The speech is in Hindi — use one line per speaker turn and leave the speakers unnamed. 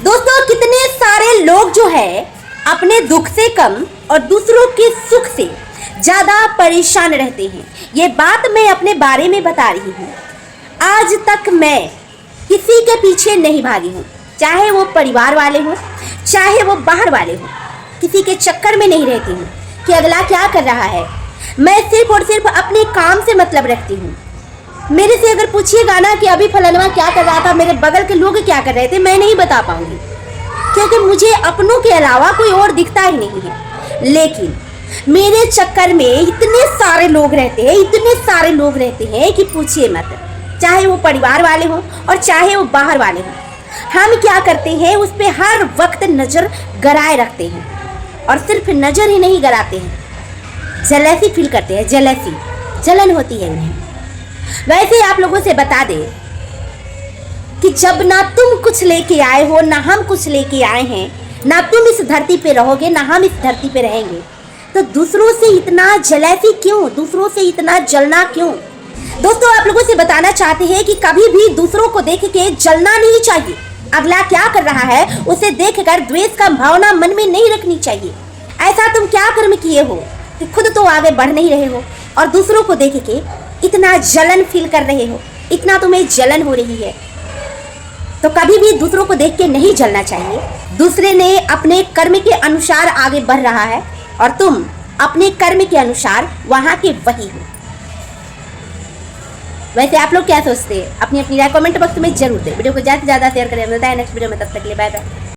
दोस्तों कितने सारे लोग जो है अपने दुख से कम और दूसरों के सुख से ज्यादा परेशान रहते हैं। ये बात मैं अपने बारे में बता रही हूँ। आज तक मैं किसी के पीछे नहीं भागी हूँ, चाहे वो परिवार वाले हों चाहे वो बाहर वाले हों। किसी के चक्कर में नहीं रहती हूँ कि अगला क्या कर रहा है। मैं सिर्फ और सिर्फ अपने काम से मतलब रखती हूँ। मेरे से अगर पूछिएगा ना कि अभी फलाना क्या कर रहा था, मेरे बगल के लोग क्या कर रहे थे, मैं नहीं बता पाऊंगी, क्योंकि मुझे अपनों के अलावा कोई और दिखता ही नहीं है। लेकिन मेरे चक्कर में इतने सारे लोग रहते हैं, इतने सारे लोग रहते हैं कि पूछिए मत। चाहे वो परिवार वाले हों और चाहे वो बाहर वाले हों, हम क्या करते हैं उस पर हर वक्त नज़र गड़ाए रखते हैं। और सिर्फ नज़र ही नहीं गड़ाते हैं, जलैसी फील करते हैं, जलैसी जलन होती है उन्हें। वैसे आप लोगों से बता दें कि जब ना तुम कुछ लेके आए हो ना हम कुछ लेके आए हैं, ना तुम इस धरती पे रहोगे ना हम इस धरती पे रहेंगे, तो दूसरों से इतना जलैसी क्यों, दूसरों से इतना जलना क्यों। दोस्तों आप लोगों से बताना चाहते हैं कि कभी भी दूसरों को देख के जलना नहीं चाहिए। अगला क्या कर रहा है उसे देखकर द्वेष का भावना मन में नहीं रखनी चाहिए। ऐसा तुम क्या कर्म किए हो कि खुद तो आगे बढ़ नहीं रहे हो और दूसरों को देख के इतना जलन फील कर रहे हो, इतना तुम्हें जलन हो रही है। तो कभी भी दूसरों को देख के नहीं जलना चाहिए। दूसरे ने अपने कर्म के अनुसार आगे बढ़ रहा है और तुम अपने कर्म के अनुसार वहां के वही हो। वैसे आप लोग क्या सोचते हैं? अपनी अपनी राय कमेंट बॉक्स में जरूर दें। वीडियो को ज़्यादा से ज़्यादा शेयर करें। मिलता है नेक्स्ट वीडियो में, तब तक के लिए बाय बाय।